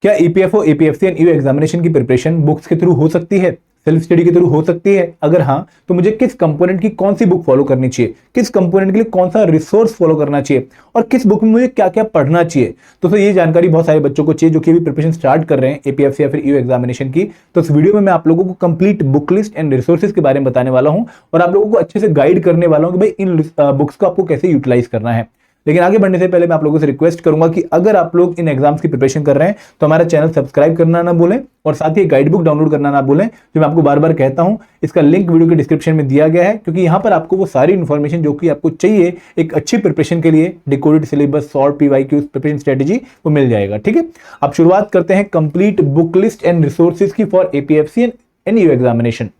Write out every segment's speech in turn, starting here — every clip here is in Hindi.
क्या EPFO, APFC and EO examination की प्रिपरेशन बुक्स के थ्रू हो सकती है, सेल्फ स्टडी के थ्रू हो सकती है? अगर हाँ, तो मुझे किस कंपोनेंट की कौन सी बुक फॉलो करनी चाहिए, किस कंपोनेंट के लिए कौन सा रिसोर्स फॉलो करना चाहिए, और किस बुक में मुझे क्या क्या पढ़ना चाहिए? तो ये जानकारी बहुत सारे बच्चों को चाहिए जो कि अभी प्रिपरेशन स्टार्ट कर रहे हैं एपीएफसी या फिर ईओ एग्जामिनेशन की। तो इस वीडियो में मैं आप लोगों को complete book list and resources के बारे में बताने वाला हूं और आप लोगों को अच्छे से गाइड करने वाला हूं कि भाई इन बुक्स को आपको कैसे यूटिलाइज करना है। लेकिन आगे बढ़ने से पहले मैं आप लोगों से रिक्वेस्ट करूंगा कि अगर आप लोग इन एग्जाम्स की प्रिपरेशन कर रहे हैं तो हमारा चैनल सब्सक्राइब करना ना भूलें और साथ ही गाइड बुक डाउनलोड करना ना भूलें, जो मैं आपको बार बार कहता हूं। इसका लिंक वीडियो के डिस्क्रिप्शन में दिया गया है, क्योंकि यहां पर आपको वो सारी इंफॉर्मेशन जो कि आपको चाहिए एक अच्छी प्रिपरेशन के लिए, decoded syllabus, short PYQs, preparation strategy, वो मिल जाएगा। ठीक है, अब शुरुआत करते हैं complete book list and resources की for APFC and EO examination.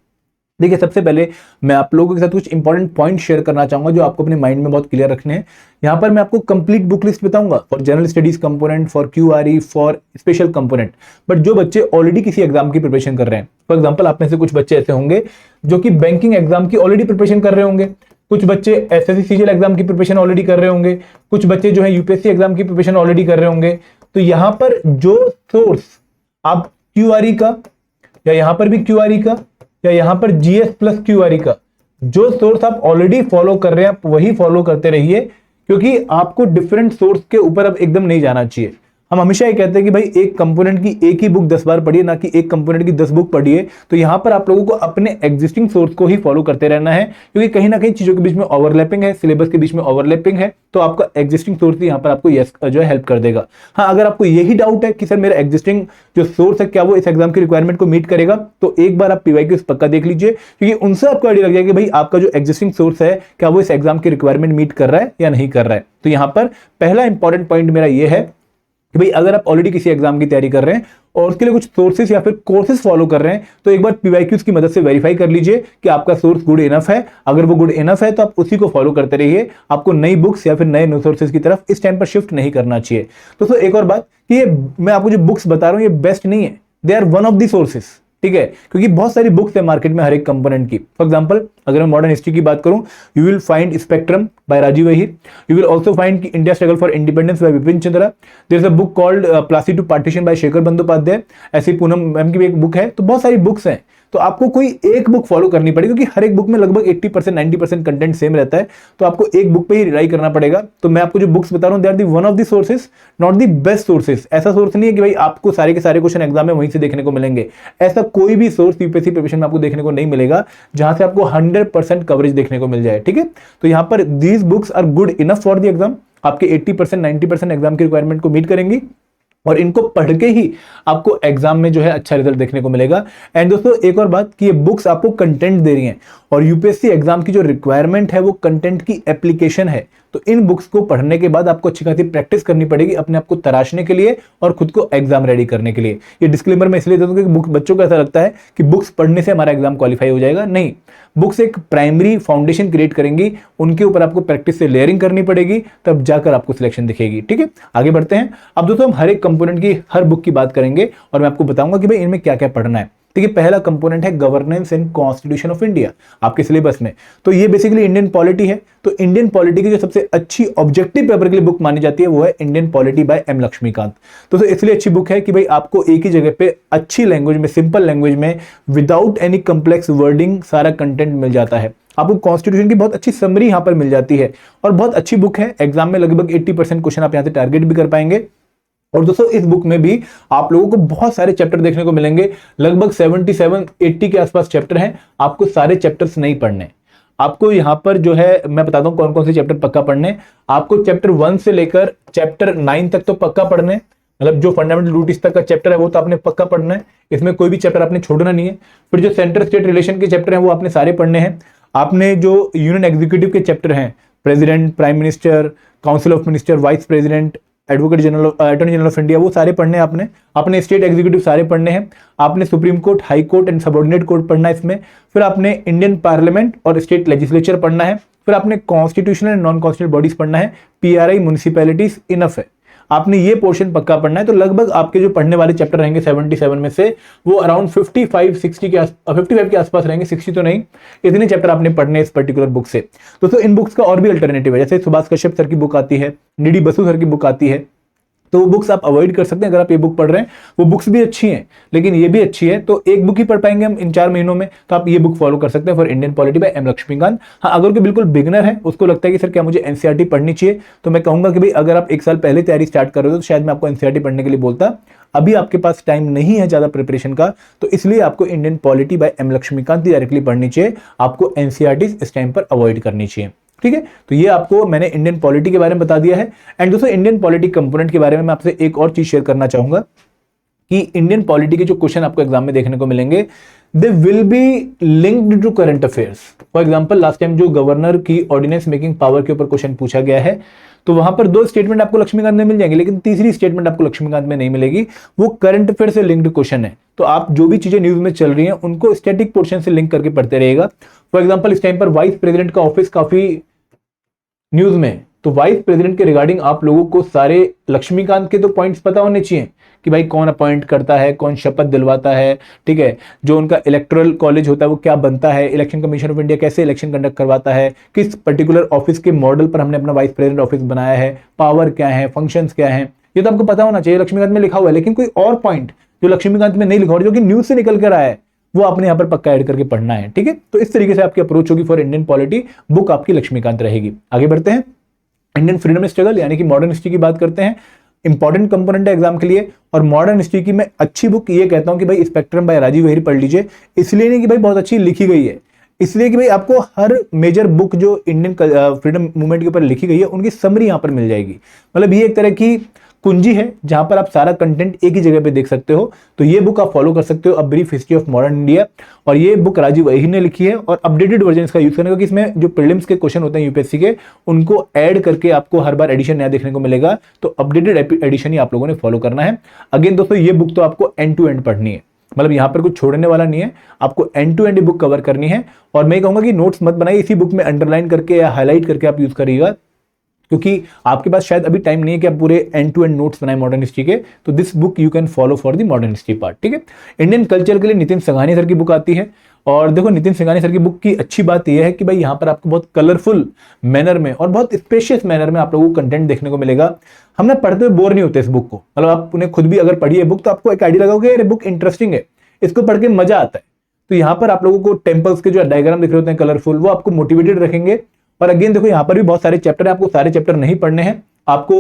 देखिए, सबसे पहले मैं आप लोगों के साथ कुछ इंपॉर्टेंट पॉइंट शेयर करना चाहूंगा जो आपको अपने माइंड में बहुत क्लियर रखने हैं। यहां पर मैं आपको कंप्लीट बुक लिस्ट बताऊंगा for general studies component, for QRE, for special component. But जो बच्चे ऑलरेडी किसी एग्जाम की प्रिपरेशन कर रहे हैं, फॉर एग्जांपल आप में से कुछ बच्चे ऐसे होंगे जो कि बैंकिंग एग्जाम की ऑलरेडी प्रिपरेशन कर रहे होंगे, कुछ बच्चे एसएससी सीजीएल एग्जाम की प्रिपरेशन ऑलरेडी कर रहे होंगे, कुछ बच्चे जो है यूपीएससी एग्जाम की प्रिपरेशन ऑलरेडी कर रहे होंगे। तो यहां पर जो सोर्स आप क्यूआरई का, या यहां पर भी क्यूआरई का, या यहां पर जीएस प्लस क्यूआरई का जो सोर्स आप ऑलरेडी फॉलो कर रहे हैं, आप वही फॉलो करते रहिए, क्योंकि आपको डिफरेंट सोर्स के ऊपर अब एकदम नहीं जाना चाहिए। हम हमेशा ये कहते हैं कि भाई एक कंपोनेंट की एक ही बुक 10 बार पढ़िए, ना कि एक कंपोनेंट की 10 बुक पढ़िए। तो यहां पर आप लोगों को अपने एग्जिस्टिंग सोर्स को ही फॉलो करते रहना है, क्योंकि कहीं ना कहीं चीजों के बीच में ओवरलैपिंग है, सिलेबस के बीच में ओवरलैपिंग है, तो आपका एग्जिस्टिंग सोर्स यहां पर आपको जो है हेल्प कर देगा। हाँ, अगर आपको यही डाउट है कि सर मेरा एग्जिस्टिंग जो सोर्स है क्या वो इस एग्जाम की रिक्वायरमेंट को मीट करेगा, तो एक बार आप पीवाईक्यूज पक्का देख लीजिए, क्योंकि उनसे आपको आइडिया लग जाएगा कि भाई आपका जो एग्जिस्टिंग सोर्स है क्या वो इस एग्जाम की रिक्वायरमेंट मीट कर रहा है या नहीं कर रहा है। तो यहां पर पहला इंपॉर्टेंट पॉइंट मेरा ये है कि भाई अगर आप ऑलरेडी किसी एग्जाम की तैयारी कर रहे हैं और उसके लिए कुछ सोर्सेज या फिर कोर्सेज फॉलो कर रहे हैं, तो एक बार पीवाईक्यूज की मदद से वेरीफाई कर लीजिए कि आपका सोर्स गुड इनफ है। अगर वो गुड इनफ है तो आप उसी को फॉलो करते रहिए, आपको नई बुक्स या फिर नए रिसोर्सेज की तरफ इस टाइम पर शिफ्ट नहीं करना चाहिए। दोस्तों, एक और बात कि ये मैं आपको जो बुक्स बता रहा हूं ये बेस्ट नहीं है, they are one of the sources. ठीक है, क्योंकि बहुत सारी बुक्स है मार्केट में हर एक कंपोनेंट की। फॉर एग्जांपल अगर मैं मॉडर्न हिस्ट्री की बात करूं, you will find spectrum by Rajiv Ahir, you will also find India struggle for independence by Vipin Chandra, there is a book called Plassey to partition by Shekhar Bandyopadhyay, ऐसी पूनम मैम की भी एक बुक है। तो बहुत सारी बुक्स हैं, तो आपको कोई एक बुक फॉलो करनी पड़ेगी, क्योंकि हर एक बुक में लगभग 80% 90% कंटेंट सेम रहता है, तो आपको एक बुक पे ही रिलाई करना पड़ेगा। तो मैं आपको जो बुक्स बता रहा हूं they are the one of the sources, not the best sources. ऐसा सोर्स नहीं है कि भाई आपको सारे के सारे क्वेश्चन एग्जाम में वहीं से देखने को मिलेंगे। ऐसा कोई भी सोर्स यूपीएससी प्रिपरेशन में आपको देखने को नहीं मिलेगा जहां से आपको 100% कवरेज देखने को मिल जाए। ठीक है, तो यहां पर these books are good enough for the exam, आपके 80% 90% एग्जाम की रिक्वायरमेंट को मीट करेंगी और इनको पढ़ के ही आपको एग्जाम में जो है अच्छा रिजल्ट देखने को मिलेगा। एंड दोस्तों, एक और बात कि ये बुक्स आपको कंटेंट दे रही हैं और यूपीएससी एग्जाम की जो रिक्वायरमेंट है वो कंटेंट की एप्लीकेशन है। तो इन बुक्स को पढ़ने के बाद आपको अच्छी खासी प्रैक्टिस करनी पड़ेगी अपने आप को तराशने के लिए और खुद को एग्जाम रेडी करने के लिए। ये डिस्क्लेमर मैं इसलिए देता हूं क्योंकि बच्चों को ऐसा लगता है कि बुक्स पढ़ने से हमारा एग्जाम क्वालिफाई हो जाएगा। नहीं, बुक्स एक प्राइमरी फाउंडेशन क्रिएट करेंगी, उनके ऊपर आपको प्रैक्टिस से लेयरिंग करनी पड़ेगी, तब जाकर आपको सिलेक्शन दिखेगी। ठीक है, आगे बढ़ते हैं। अब दोस्तों, हम हर एक कंपोनेंट की हर बुक की बात करेंगे और मैं आपको बताऊंगा कि भाई इनमें क्या क्या पढ़ना है। देखिए, पहला कंपोनेंट है governance and constitution of India आपके सिलेबस में। तो ये बेसिकली इंडियन पॉलिटी है। तो इंडियन पॉलिटी की जो सबसे अच्छी ऑब्जेक्टिव पेपर के लिए बुक मानी जाती है वो है Indian polity by M Laxmikanth. तो इसलिए अच्छी बुक है कि भाई आपको एक ही जगह पे अच्छी लैंग्वेज में, सिंपल लैंग्वेज में, विदाउट एनी कम्प्लेक्स वर्डिंग सारा कंटेंट मिल जाता है। आपको कॉन्स्टिट्यूशन की बहुत अच्छी समरी यहां पर मिल जाती है और बहुत अच्छी बुक है। एग्जाम में लगभग 80% क्वेश्चन आप यहां से टारगेट भी कर पाएंगे। और दोस्तों, इस बुक में भी आप लोगों को बहुत सारे चैप्टर देखने को मिलेंगे, लगभग 77-80 के आसपास चैप्टर हैं। आपको सारे चैप्टर्स नहीं पढ़ने, आपको यहां पर जो है मैं बताता हूं कौन कौन से चैप्टर पक्का पढ़ने। आपको चैप्टर 1 से लेकर चैप्टर 9 तक तो पक्का पढ़ने, मतलब जो फंडामेंटल ड्यूटीज तक का चैप्टर है वो तो आपने पक्का पढ़ना है, इसमें कोई भी चैप्टर आपने छोड़ना नहीं है। फिर जो सेंटर स्टेट रिलेशन के चैप्टर हैं वो आपने सारे पढ़ने हैं। आपने जो यूनियन एग्जीक्यूटिव के चैप्टर हैं, president, prime minister, council of minister, vice president, advocate general, attorney general of India, वो सारे पढ़ने हैं आपने। आपने स्टेट एग्जीक्यूटिव सारे पढ़ने हैं। आपने supreme court, high court and subordinate court पढ़ना है इसमें। फिर आपने इंडियन पार्लियामेंट और स्टेट लेजिस्लेचर पढ़ना है। फिर आपने constitutional and non constitutional bodies पढ़ना है। पीआरआई, म्युनिसिपैलिटीज, इनफ है, आपने ये पोर्शन पक्का पढ़ना है। तो लगभग आपके जो पढ़ने वाले चैप्टर रहेंगे 77 में से वो अराउंड 55-60 के 55 के आसपास रहेंगे, 60 तो नहीं, इतने चैप्टर आपने पढ़ने इस पर्टिकुलर बुक से। दोस्तों, इन बुक्स का और भी अल्टरनेटिव है, जैसे सुभाष कश्यप सर की बुक आती है, डी डी बसु सर की बुक आती है, तो वो बुक्स आप अवॉइड कर सकते हैं। अगर आप ये बुक पढ़ रहे हैं, वो बुक्स भी अच्छी हैं लेकिन ये भी अच्छी है, तो एक बुक ही पढ़ पाएंगे हम इन 4 महीनों में, तो आप ये बुक फॉलो कर सकते हैं for Indian polity by M Laxmikanth. हाँ, अगर कोई बिल्कुल बिगनर है, उसको लगता है कि सर क्या मुझे एनसीईआरटी पढ़नी चाहिए, तो मैं कहूंगा कि भाई अगर आप 1 साल पहले तैयारी स्टार्ट कर रहे हो तो शायद मैं आपको एनसीईआरटी पढ़ने के लिए बोलता। अभी आपके पास टाइम नहीं है ज्यादा प्रिपरेशन का, तो इसलिए आपको Indian polity by M Laxmikanth directly पढ़नी चाहिए, आपको एनसीईआरटी इस टाइम पर अवॉइड करनी चाहिए। ठीक है, तो ये आपको मैंने इंडियन पॉलिटी के बारे में बता दिया है। एंड दोस्तों, इंडियन पॉलिटी कंपोनेंट के बारे में मैं आपसे एक और चीज शेयर करना चाहूंगा कि इंडियन पॉलिटी के जो क्वेश्चन आपको एग्जाम में देखने को मिलेंगे, they will be linked to current affairs. For example, last time जो गवर्नर की ऑर्डिनेंस मेकिंग पावर के ऊपर क्वेश्चन पूछा गया है, तो वहां पर 2 स्टेटमेंट आपको लक्ष्मीकांत में मिल जाएंगे, लेकिन तीसरी स्टेटमेंट आपको लक्ष्मीकांत में नहीं मिलेगी, वो करंट अफेयर से लिंक्ड क्वेश्चन है। तो आप जो भी चीजें न्यूज में चल रही हैं उनको स्टैटिक पोर्शन से लिंक करके पढ़ते रहिएगा। फॉर एग्जाम्पल, इस टाइम पर वाइस प्रेसिडेंट का ऑफिस काफी न्यूज में, तो वाइस प्रेसिडेंट के रिगार्डिंग आप लोगों को सारे लक्ष्मीकांत के तो पॉइंट्स पता होने चाहिए कि भाई कौन अपॉइंट करता है, कौन शपथ दिलवाता है, ठीक है, जो उनका इलेक्टोरल कॉलेज होता है वो क्या बनता है, इलेक्शन कमीशन ऑफ इंडिया कैसे इलेक्शन कंडक्ट करवाता है, किस पर्टिकुलर ऑफिस के मॉडल पर हमने अपना वाइस प्रेसिडेंट ऑफिस बनाया है, पावर क्या है, फंक्शंस क्या है, ये तो आपको पता होना चाहिए, लक्ष्मीकांत में लिखा हुआ है। लेकिन कोई और पॉइंट जो लक्ष्मीकांत में नहीं लिखा हुआ, जो कि न्यूज से निकल कर आया है, वो आपने यहां पर पक्का ऐड करके पढ़ना है। ठीक है, तो इस तरीके से आपकी अप्रोच होगी फॉर इंडियन पॉलिटी, बुक आपकी लक्ष्मीकांत रहेगी। आगे बढ़ते हैं, इंडियन फ्रीडम स्ट्रगल यानी कि मॉडर्न हिस्ट्री की बात करते हैं। इंपॉर्टेंट कंपोनेंट है एग्जाम के लिए, और मॉडर्न हिस्ट्री की मैं अच्छी बुक ये कहता हूं कि भाई स्पेक्ट्रम बाय राजीव वेहरी पढ़ लीजिए। इसलिए नहीं कि भाई बहुत अच्छी लिखी गई है, इसलिए कि भाई आपको हर मेजर बुक जो इंडियन फ्रीडम मूवमेंट के ऊपर लिखी गई है उनकी समरी यहां पर मिल जाएगी। मतलब ये एक तरह की कुंजी है जहां पर आप सारा कंटेंट एक ही जगह पे देख सकते हो। तो ये बुक आप फॉलो कर सकते हो, a brief history of modern India, और ये बुक राजीव वही ने लिखी है, और अपडेटेड वर्जन इसका यूज करने, क्योंकि इसमें जो प्रीलिम्स के क्वेश्चन होते हैं यूपीएससी के, उनको ऐड करके आपको हर बार एडिशन नया देखने को मिलेगा, तो अपडेटेड एडिशन ही आप लोगों ने फॉलो करना है। अगेन दोस्तों, ये बुक तो आपको एंड टू एंड पढ़नी है, मतलब यहां पर कुछ छोड़ने वाला नहीं है, आपको end to end book cover करनी है। और मैं कहूंगा कि नोट्स मत बनाइए, इसी बुक में अंडरलाइन करके या हाईलाइट करके आप यूज करिएगा, क्योंकि आपके पास शायद अभी टाइम नहीं है कि आप पूरे एंड टू एंड नोट्स बनाए मॉडर्न हिस्ट्री के, तो this book you can follow for the modern history part. ठीक है, इंडियन कल्चर के लिए नितिन संघानी सर की बुक आती है, और देखो नितिन संघानी सर की बुक की अच्छी बात यह है कि भाई यहाँ पर आपको बहुत कलरफुल मैनर में और बहुत स्पेशियस मैनर में आप लोगों को कंटेंट देखने को मिलेगा। हम ना पढ़ते हुए बोर नहीं होते इस बुक को, मतलब आप उन्हें खुद भी अगर पढ़िए बुक तो आपको एक आइडिया लगाओगे ये बुक इंटरेस्टिंग है, इसको पढ़ के मजा आता है। तो यहाँ पर आप लोगों को टेम्पल्स के जो डायग्राम दिख रहे होते हैं कलरफुल, वो आपको मोटिवेटेड रखेंगे। और अगेन देखो यहाँ पर भी बहुत सारे चैप्टर है, आपको सारे चैप्टर नहीं पढ़ने हैं, आपको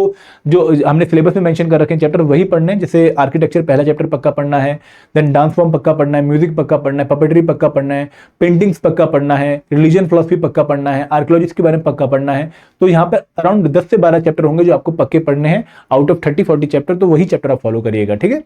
जो हमने सिलेबस में मेंशन कर रखे हैं चैप्टर वही पढ़ने हैं। जैसे आर्किटेक्चर पहला चैप्टर पक्का पढ़ना है, देन डांस फॉर्म पक्का पढ़ना है, म्यूजिक पक्का पढ़ना है, पपेटरी पक्का पढ़ना है, पेंटिंग्स पक्का पढ़ना है, रिलीजन फिलॉसफी पक्का पढ़ना है, आर्कियोलॉजी के बारे में पक्का पढ़ना है। तो यहाँ पर अराउंड 10 से 12 चैप्टर होंगे जो आपको पक्के पढ़ने हैं आउट ऑफ 30-40 चैप्टर, तो वही चैप्टर आप फॉलो करिएगा। ठीक है,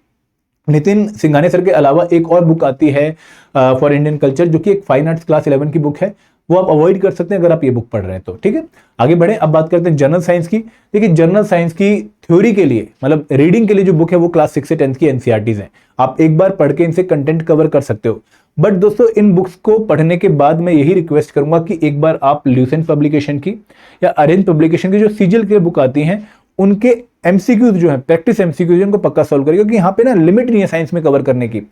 नितिन सिंघानिया सर के अलावा एक और बुक आती है फॉर इंडियन कल्चर, जो कि एक फाइन आर्ट्स क्लास 11 की बुक है, वो आप अवॉइड कर सकते हैं अगर आप ये बुक पढ़ रहे हैं तो। ठीक है, आगे बढ़े, अब बात करते हैं जनरल साइंस की। देखिए जनरल साइंस की थ्योरी के लिए, मतलब रीडिंग के लिए जो बुक है वो क्लास 6 से 10 की एनसीईआरटीज हैं, आप एक बार पढ़ के इनसे कंटेंट कवर कर सकते हो। बट दोस्तों इन बुक्स को पढ़ने के बाद मैं यही रिक्वेस्ट करूंगा कि एक बार आप ल्यूसेंट पब्लिकेशन की या अरेंज पब्लिकेशन की जो सीजीएल की बुक आती हैं उनके एमसीक्यूज जो है, प्रैक्टिस एमसीक्यूज, उनको पक्का सॉल्व करिए, क्योंकि यहाँ पे ना लिमिट नहीं है साइंस में कवर करने की।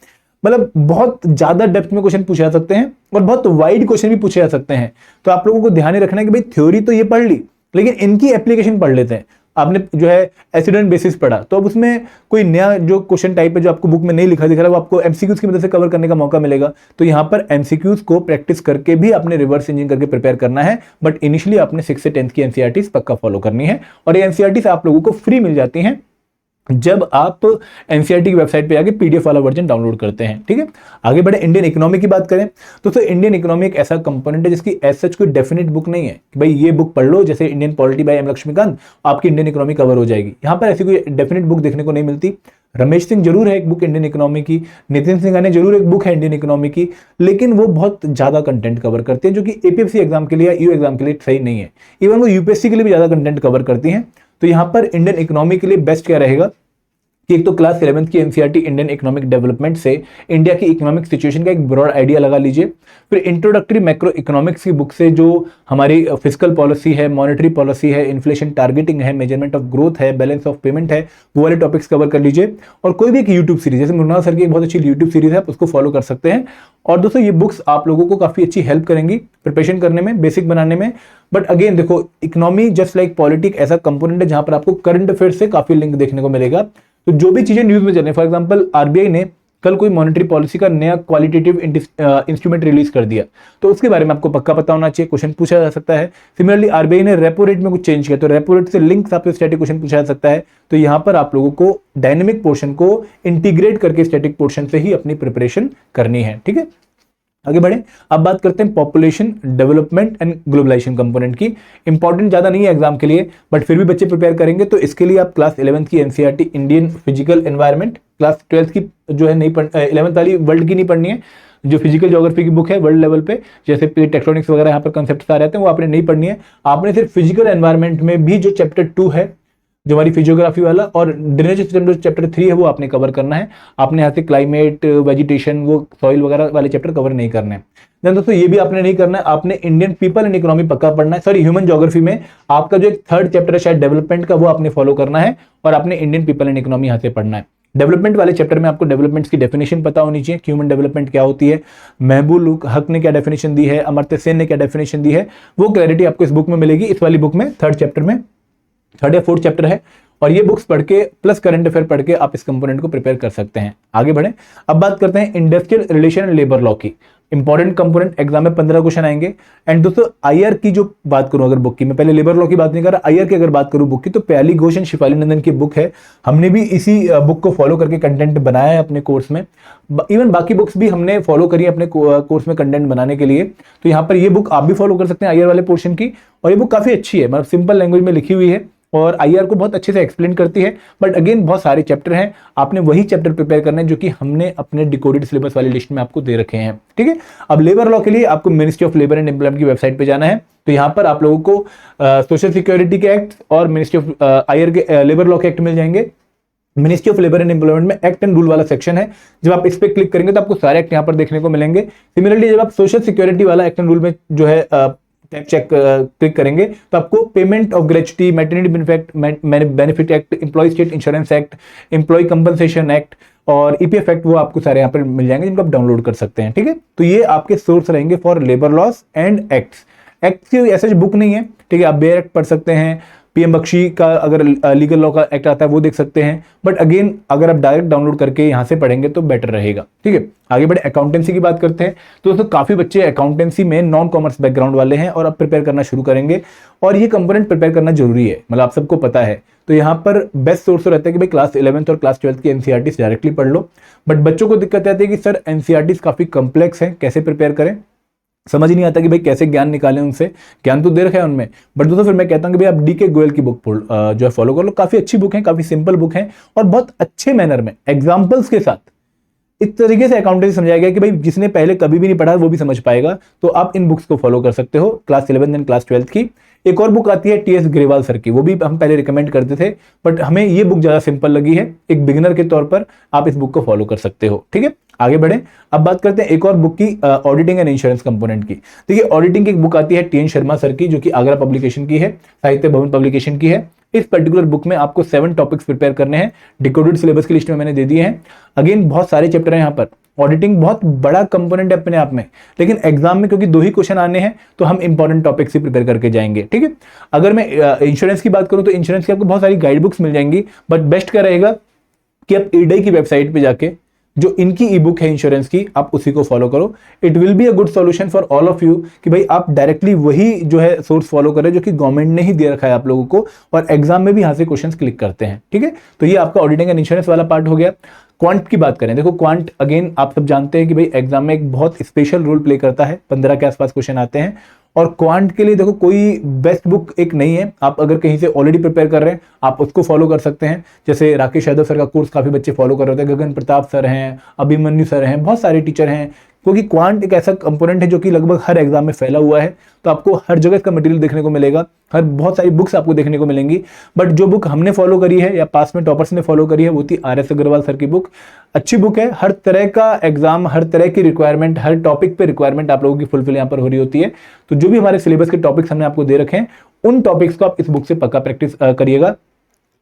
मतलब बहुत ज्यादा डेप्थ में क्वेश्चन पूछे जा सकते हैं और बहुत वाइड क्वेश्चन भी पूछे जा सकते हैं। तो आप लोगों को ध्यान ही रखना है कि भाई थ्योरी तो ये पढ़ ली, लेकिन इनकी एप्लीकेशन पढ़ लेते हैं। आपने जो है एसिडेंट बेसिस पढ़ा, तो अब उसमें कोई नया जो क्वेश्चन टाइप है जो आपको बुक में नहीं लिखा दिख रहा है, वो आपको एमसीक्यूज की मदद से कवर करने का मौका मिलेगा। तो यहाँ पर एमसीक्यूज को प्रैक्टिस करके भी आपने रिवर्स इंजीनियरिंग करके प्रिपेयर करना है, बट इनिशियली आपने 6 से 10 की एनसीईआरटीज पक्का फॉलो करनी है, और ये एनसीईआरटीज आप लोगों को फ्री मिल जाती हैं जब आप एनसीईआरटी की वेबसाइट पे आके पीडीएफ वाला वर्जन डाउनलोड करते हैं। ठीक है, आगे बढ़े, इंडियन इकोनॉमी की बात करें तो इंडियन इकोनॉमी एक ऐसा कंपोनेंट है जिसकी एज सच कोई डेफिनेट बुक नहीं है कि भाई ये बुक पढ़ लो, जैसे Indian polity by M Laxmikanth, आपकी इंडियन इकोनॉमी कवर हो जाएगी। यहाँ पर ऐसी कोई डेफिनेट बुक देखने को नहीं मिलती। रमेश सिंह जरूर है एक बुक इंडियन इकोनॉमी की, नितिन सिंघानिया जरूर एक बुक है इंडियन इकोनॉमी की, लेकिन वो बहुत ज्यादा कंटेंट कवर करते हैं जो कि एपीएससी एग्जाम के लिए या यू एग्जाम के लिए सही नहीं है। इवन वो यूपीएससी के लिए भी ज्यादा कंटेंट कवर करती हैं। तो यहाँ पर इंडियन इकोनॉमी के लिए बेस्ट क्या रहेगा कि एक तो क्लास 11th की एनसीईआरटी इंडियन इकोनॉमिक डेवलपमेंट से इंडिया की इकोनॉमिक सिचुएशन का एक ब्रॉड आइडिया लगा लीजिए। फिर इंट्रोडक्टरी मैक्रो इकोनॉमिक्स की बुक से जो हमारी फिस्कल पॉलिसी है, मॉनेटरी पॉलिसी है, इन्फ्लेशन टारगेटिंग है, मेजरमेंट ऑफ ग्रोथ है, बैलेंस ऑफ पेमेंट है, वो वाले टॉपिक्स कवर कर लीजिए। और कोई भी एक यूट्यूब सीरीज, जैसे मुन्ना सर की एक बहुत अच्छी यूट्यूब सीरीज है, आप उसको फॉलो कर सकते हैं। और दोस्तों ये बुक्स आप लोगों को काफी अच्छी हेल्प करेंगी प्रिपरेशन करने में, बेसिक बनाने में। बट अगेन देखो, इकोनॉमी जस्ट लाइक पॉलिटिक ऐसा कंपोनेंट है जहां पर आपको करंट अफेयर से काफी लिंक देखने को मिलेगा। तो जो भी चीजें न्यूज में चल रही है, फॉर एग्जांपल आरबीआई ने कल कोई मॉनेटरी पॉलिसी का नया क्वालिटेटिव इंस्ट्रूमेंट रिलीज कर दिया, तो उसके बारे में आपको पक्का पता होना चाहिए, क्वेश्चन पूछा जा सकता है। सिमिलरली आरबीआई ने रेपो रेट में कुछ चेंज किया, तो रेपो रेट से लिंक आपसे स्टैटिक क्वेश्चन पूछा जा सकता है। तो यहां पर आप लोगों को डायनेमिक पोर्शन को इंटीग्रेट करके स्टैटिक पोर्शन से ही अपनी प्रिपरेशन करनी है। ठीक है, आगे बढ़े। अब बात करते हैं population development and globalization component की। इंपॉर्टेंट ज्यादा नहीं है एग्जाम के लिए, बट फिर भी बच्चे प्रिपेयर करेंगे, तो इसके लिए आप क्लास 11th की NCERT Indian physical environment, class 12th की जो है नहीं 11th वाली वर्ल्ड की नहीं पढ़नी है, जो फिजिकल ज्योग्राफी की बुक है वर्ल्ड लेवल पे, जैसे प्लेट टेक्टोनिक्स वगैरह यहाँ पर कंसेप्ट आ रहे हैं, वो आपने नहीं पढ़नी है। आपने सिर्फ फिजिकल एनवायरनमेंट में भी जो चैप्टर 2 है, जो हमारी फिजियोग्राफी वाला, और ड्रेनेज सिस्टम जो चैप्टर 3 है, वो आपने कवर करना है। आपने यहाँ से क्लाइमेट, वेजिटेशन, वो सॉइल वगैरह वाले चैप्टर कवर नहीं करने हैं। देन दोस्तों ये भी आपने नहीं करना है, आपने इंडियन पीपल एंड इकोनॉमी पक्का पढ़ना है। सॉरी, ह्यूमन ज्योग्राफी में आपका जो एक थर्ड चैप्टर है शायद डेवलपमेंट का, वो आपने फॉलो करना है, और आपने इंडियन पीपल एंड इकोनॉमी यहाँ से पढ़ना है। डेवलपमेंट वाले चैप्टर में आपको डेवलपमेंट्स की डेफिनेशन पता होनी चाहिए, ह्यूमन डेवलपमेंट क्या होती है, महबूब हक ने क्या डेफिनेशन दी है, अमर्त्य सेन ने क्या डेफिनेशन दी है, वो क्लैरिटी आपको इस बुक में मिलेगी। इस वाली बुक में थर्ड चैप्टर में, थर्ड या फोर्थ चैप्टर है, और ये बुक्स पढ़ के प्लस करंट अफेयर पढ़ के आप इस कंपोनेंट को प्रिपेयर कर सकते हैं। आगे बढ़े। अब बात करते हैं industrial relation and labour law की। इंपॉर्टेंट कंपोनेंट, एग्जाम में 15 क्वेश्चन आएंगे। एंड दोस्तों आईआर की जो बात करूं अगर बुक की, मैं पहले लेबर लॉ की बात नहीं कर रहा, आईआर की अगर बात करूं बुक की, तो प्याली घोष एंड शिफाली नंदन की बुक है। हमने भी इसी बुक को फॉलो करके कंटेंट बनाया है अपने कोर्स में। इवन बाकी बुक्स भी हमने फॉलो करी अपने कोर्स में कंटेंट बनाने के लिए। तो यहाँ पर ये बुक आप भी फॉलो कर सकते हैं आईआर वाले पोर्शन की, और ये बुक काफी अच्छी है, मतलब सिंपल लैंग्वेज में लिखी हुई है और आईआर को बहुत अच्छे से एक्सप्लेन करती है। बट अगेन बहुत सारे चैप्टर हैं, आपने वही चैप्टर प्रिपेयर करने हैं जो कि हमने अपने डिकोडेड सिलेबस वाली लिस्ट में आपको दे रखे हैं। ठीक है, अब लेबर लॉ के लिए आपको ministry of labour and employment की वेबसाइट पे जाना है। तो यहाँ पर आप लोगों को सोशल सिक्योरिटी के एक्ट और मिनिस्ट्री ऑफ आईआर के लेबर लॉ के एक्ट मिल जाएंगे। Ministry of labour and employment में एक्ट एंड रूल वाला सेक्शन है, जब आप इस पे क्लिक करेंगे तो आपको सारे एक्ट यहाँ पर देखने को मिलेंगे। सिमिलरली जब आप सोशल सिक्योरिटी वाला एक्ट एंड रूल में जो है टैब चेक क्लिक करेंगे तो आपको payment of gratuity, maternity benefit act, employ state insurance act, employ compensation act और ईपीएफ एक्ट, वो आपको सारे यहाँ पर मिल जाएंगे जिनको आप डाउनलोड कर सकते हैं। ठीक है, तो ये आपके सोर्स रहेंगे for labour laws and acts. Act की ऐसे बुक नहीं है, ठीक है, आप बेयर एक्ट पढ़ सकते हैं, पीएम बख्शी का अगर लीगल लॉ का एक्ट आता है वो देख सकते हैं। बट अगेन अगर आप डायरेक्ट डाउनलोड करके यहाँ से पढ़ेंगे तो बेटर रहेगा। ठीक है, आगे बढ़े। अकाउंटेंसी की बात करते हैं तो दोस्तों काफी बच्चे अकाउंटेंसी में नॉन कॉमर्स बैकग्राउंड वाले हैं और अब प्रिपेयर करना शुरू करेंगे, और ये कंपोनेंट प्रिपेयर करना जरूरी है, मतलब आप सबको पता है। तो यहाँ पर बेस्ट सोर्स तो रहता है कि भाई क्लास 11th और क्लास 12th की एनसीईआरटी डायरेक्टली पढ़ लो। बट बच्चों को दिक्कत आती है कि सर एनसीईआरटी काफी कॉम्प्लेक्स है, कैसे प्रिपेयर करें, समझ ही नहीं आता कि भाई कैसे ज्ञान निकालें उनसे। ज्ञान तो दे रखा है उनमें, बट दोस्तों फिर मैं कहता हूं कि भाई आप डीके गोयल की बुक जो है फॉलो कर लो। काफी अच्छी बुक है, काफी सिंपल बुक है, और बहुत अच्छे मैनर में एग्जाम्पल्स के साथ इस तरीके से अकाउंटेंसी समझाया गया कि भाई जिसने पहले कभी भी नहीं पढ़ा वो भी समझ पाएगा। तो आप इन बुक्स को फॉलो कर सकते हो, class 11th and class 12th की। एक और बुक आती है टीएस ग्रेवाल सर की, वो भी हम पहले रिकमेंड करते थे, बट हमें ये बुक ज्यादा सिंपल लगी है। एक बिगिनर के तौर पर आप इस बुक को फॉलो कर सकते हो। ठीक है, आगे बढ़े। अब बात करते हैं एक और बुक की, ऑडिटिंग एंड इंश्योरेंस कंपोनेंट की। देखिए ऑडिटिंग की एक बुक आती है टीएन शर्मा सर की, जो कि आगरा पब्लिकेशन की है, साहित्य भवन पब्लिकेशन की है। इस पर्टिकुलर बुक में आपको 7 टॉपिक्स प्रिपेयर करने हैं, डिकोडेड सिलेबस की लिस्ट में मैंने दे दिए हैं। अगेन बहुत सारे चैप्टर हैं यहाँ पर, ऑडिटिंग बहुत बड़ा कंपोनेंट है अपने आप में, लेकिन एग्जाम में क्योंकि 2 ही क्वेश्चन आने हैं तो हम इंपॉर्टेंट टॉपिक्स ही प्रिपेयर करके जाएंगे। ठीक है, अगर मैं इंश्योरेंस की बात करूं तो इंश्योरेंस की आपको बहुत सारी गाइड बुक्स मिल जाएंगी, बट बेस्ट क्या रहेगा कि आप ईडीआई की वेबसाइट पे जाके जो इनकी ई बुक है इंश्योरेंस की, आप उसी को फॉलो करो। It will be a good solution for all of you कि भाई आप डायरेक्टली वही जो है सोर्स फॉलो करें जो कि गवर्नमेंट ने ही दे रखा है आप लोगों को, और एग्जाम में भी यहाँ से क्वेश्चंस क्लिक करते हैं। ठीक है, तो ये आपका ऑडिटिंग एंड इंश्योरेंस वाला पार्ट हो गया। क्वांट की बात करें, देखो क्वांट अगेन आप सब जानते हैं कि भाई एग्जाम में एक बहुत स्पेशल रोल प्ले करता है, 15 के आसपास क्वेश्चन आते हैं, और क्वांट के लिए देखो कोई बेस्ट बुक एक नहीं है। आप अगर कहीं से ऑलरेडी प्रिपेयर कर रहे हैं आप उसको फॉलो कर सकते हैं, जैसे राकेश यादव सर का कोर्स काफी बच्चे फॉलो कर रहे थे, गगन प्रताप सर हैं, अभिमन्यु सर हैं, बहुत सारे टीचर हैं, क्योंकि क्वांट एक ऐसा कंपोनेंट है जो कि लगभग हर एग्जाम में फैला हुआ है, तो आपको हर जगह इसका मटेरियल देखने को मिलेगा, हर बहुत सारी बुक्स आपको देखने को मिलेंगी। बट जो बुक हमने फॉलो करी है या पास में टॉपर्स ने फॉलो करी है वो थी RS अग्रवाल सर की बुक। अच्छी बुक है, हर तरह का एग्जाम, हर तरह की रिक्वायरमेंट, हर टॉपिक पे रिक्वायरमेंट आप लोगों की फुलफिल यहाँ पर हो रही होती है। तो जो भी हमारे सिलेबस के टॉपिक्स हमने आपको दे रखे हैं उन टॉपिक्स को आप इस बुक से पक्का प्रैक्टिस करिएगा।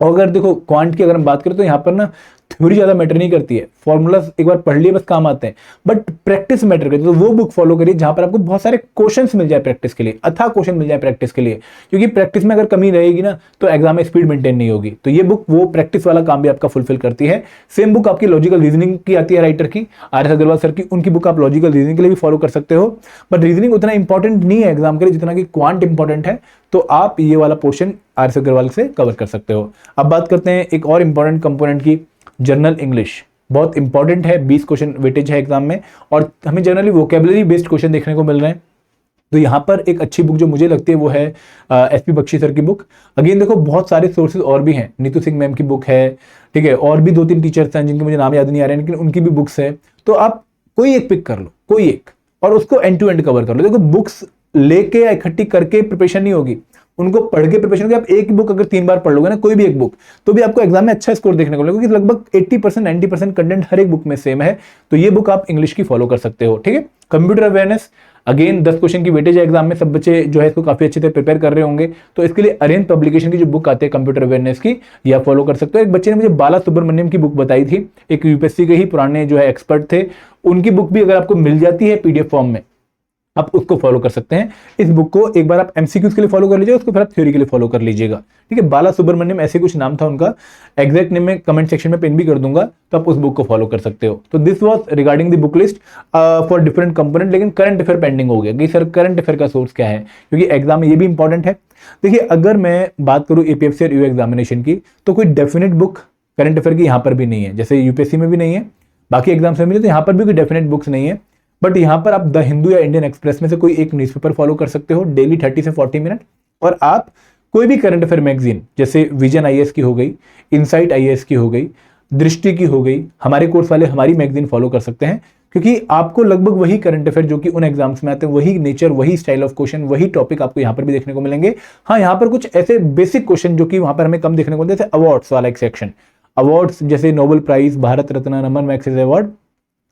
और अगर देखो क्वांट की अगर हम बात करें तो यहाँ पर ना थ्योरी ज्यादा मैटर नहीं करती है, फॉर्मूलाज एक बार पढ़ लिए बस काम आते हैं, बट प्रैक्टिस मैटर करती है। तो वो बुक फॉलो करिए जहां पर आपको बहुत सारे क्वेश्चंस मिल जाए प्रैक्टिस के लिए, अथाह क्वेश्चन मिल जाए प्रैक्टिस के लिए, क्योंकि प्रैक्टिस में अगर कमी रहेगी ना तो एग्जाम में स्पीड मेंटेन नहीं होगी। तो ये बुक वो प्रैक्टिस वाला काम भी आपका फुलफिल करती है। सेम बुक आपकी लॉजिकल रीजनिंग की आती है राइटर की, RS अग्रवाल सर की, उनकी बुक आप लॉजिकल रीजनिंग के लिए भी फॉलो कर सकते हो। बट रीजनिंग उतना इंपॉर्टेंट नहीं है एग्जाम के लिए जितना कि क्वांट इंपॉर्टेंट है, तो आप ये वाला पोर्शन RS अग्रवाल से कवर कर सकते हो। अब बात करते हैं एक और इंपॉर्टेंट कंपोनेंट की, जनरल इंग्लिश। बहुत इंपॉर्टेंट है, 20 क्वेश्चन वेटेज है एग्जाम में और हमें जनरली वोकेबलरी बेस्ड क्वेश्चन देखने को मिल रहे हैं। तो यहाँ पर एक अच्छी बुक जो मुझे लगती है वो है SP बख्शी सर की बुक। अगेन देखो बहुत सारे सोर्सेज और भी हैं, नीतू सिंह मैम की बुक है, ठीक है, और भी 2-3 टीचर्स हैं जिनके मुझे नाम याद नहीं आ रहे हैं लेकिन उनकी भी बुक्स है। तो आप कोई एक पिक कर लो, कोई एक, और उसको एंड टू एंड कवर कर लो। देखो बुक्स लेके या इकट्ठी करके प्रिपरेशन नहीं होगी, उनको पढ़ के प्रिपरेशन होगी। आप एक बुक अगर 3 बार पढ़ लोगे ना, कोई भी एक बुक, तो भी आपको एग्जाम में अच्छा स्कोर देखने को मिलेगा, क्योंकि लगभग 80% 90% कंटेंट हर एक बुक में सेम है। तो ये बुक आप इंग्लिश की फॉलो कर सकते हो, ठीक है। कंप्यूटर अवेयरनेस, अगेन 10 क्वेश्चन की वेटेज है एग्जाम में, सब बच्चे जो है इसको काफी अच्छे से प्रिपेयर कर रहे होंगे। तो इसके लिए अरेंज पब्लिकेशन की जो बुक आती है कंप्यूटर अवेयरनेस की, ये आप फॉलो कर सकते हो। एक बच्चे ने मुझे बाला सुब्रमण्यम की बुक बताई थी, एक UPSC के ही पुराने जो है एक्सपर्ट थे, उनकी बुक भी अगर आपको मिल जाती है PDF फॉर्म में, आप उसको फॉलो कर सकते हैं। इस बुक को एक बार आप MCQs के लिए फॉलो कर लीजिएगा, उसको फिर आप थ्योरी के लिए फॉलो कर लीजिएगा, ठीक है। बाला सुब्रमण्यम ऐसे कुछ नाम था उनका, एग्जैक्ट नेम में कमेंट सेक्शन में पिन भी कर दूंगा, तो आप उस बुक को फॉलो कर सकते हो। तो this was regarding the book list for different component. लेकिन करंट अफेयर पेंडिंग हो गया कि सर करंट अफेयर का सोर्स क्या है, क्योंकि एग्जाम में ये भी इंपॉर्टेंट है। देखिए अगर मैं बात करूं APFC और EU एग्जामिनेशन की, तो कोई डेफिनेट बुक करंट अफेयर की यहाँ पर भी नहीं है, जैसे UPSC में भी नहीं है, बाकी एग्जाम्स में भी नहीं, तो यहाँ पर भी कोई डेफिनेट बुक्स नहीं है। बट यहाँ पर आप द हिंदू या इंडियन एक्सप्रेस में से कोई एक न्यूज़पेपर फॉलो कर सकते हो डेली 30 से 40 मिनट, और आप कोई भी करंट अफेयर मैगजीन जैसे विजन IAS की हो गई, इनसाइट IAS की हो गई, दृष्टि की हो गई, हमारे कोर्स वाले हमारी मैगजीन फॉलो कर सकते हैं, क्योंकि आपको लगभग वही करंट अफेयर जो कि उन एग्जाम्स में आते हैं, वही नेचर, वही स्टाइल ऑफ क्वेश्चन, वही टॉपिक आपको यहाँ पर भी देखने को मिलेंगे। हाँ, यहाँ पर कुछ ऐसे बेसिक क्वेश्चन जो कि वहां पर हमें कम देखने को मिलते हैं, जैसे अवार्ड्स वाला एक सेक्शन, अवार्ड्स जैसे Nobel prize, Bharat Ratna, Raman Magsaysay award,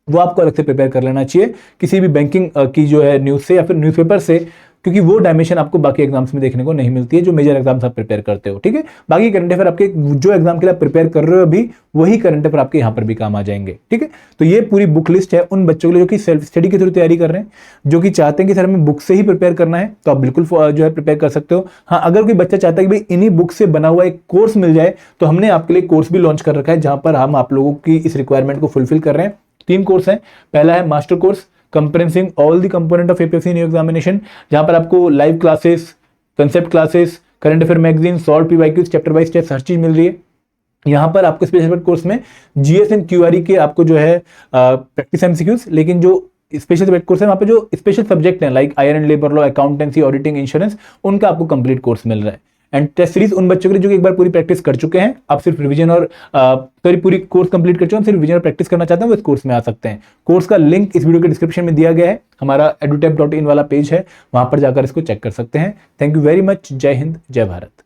वो आपको अलग से प्रिपेयर कर लेना चाहिए किसी भी बैंकिंग की जो है न्यूज़ से या फिर न्यूज़पेपर से, क्योंकि वो डायमेंशन आपको बाकी एग्जाम्स में देखने को नहीं मिलती है जो मेजर एग्जाम्स आप प्रिपेयर करते हो, ठीक है। बाकी करंट अफेयर आपके जो एग्जाम के लिए प्रिपेयर कर रहे हो अभी, वही करंट अफेयर आपके यहाँ पर भी काम आ जाएंगे, ठीक है। तो ये पूरी बुक लिस्ट है उन बच्चों के लिए जो कि सेल्फ स्टडी के थ्रू तैयारी कर रहे हैं, जो कि चाहते हैं कि सर हमें बुक से ही प्रिपेयर करना है, तो आप बिल्कुल जो है प्रिपेयर कर सकते हो। हाँ, अगर कोई बच्चा चाहता है कि भाई इन्हीं बुक से बना हुआ एक कोर्स मिल जाए, तो हमने आपके लिए कोर्स भी लॉन्च कर रखा है, जहां पर हम आप लोगों की इस रिक्वायरमेंट को फुलफिल कर रहे हैं। 3 कोर्स हैं। पहला है master course comprehending all the component of APFC new examination, जहां पर आपको live classes, concept classes, current affair magazine, solve PYQs, chapter wise test, हर चीज मिल रही है। यहाँ पर आपको स्पेशल कोर्स में GS एंड QRE के आपको जो है प्रैक्टिस MCQs, लेकिन जो स्पेशल सब्जेक्ट कोर्स है वहां पे जो स्पेशल सब्जेक्ट है like iron and labour law, accountancy, auditing, insurance, उनका आपको कंप्लीट कोर्स मिल रहा है। एंड टेस्ट सीरीज उन बच्चों के लिए जो कि एक बार पूरी प्रैक्टिस कर चुके हैं, आप सिर्फ रिवीजन और पूरी कोर्स कंप्लीट कर चुके हैं, सिर्फ रिवीजन और प्रैक्टिस करना चाहते हैं, वो इस कोर्स में आ सकते हैं। कोर्स का लिंक इस वीडियो के डिस्क्रिप्शन में दिया गया है, हमारा edutap.in वाला पेज है, वहां पर जाकर इसको चेक कर सकते हैं। Thank you very much. जय हिंद, जय भारत।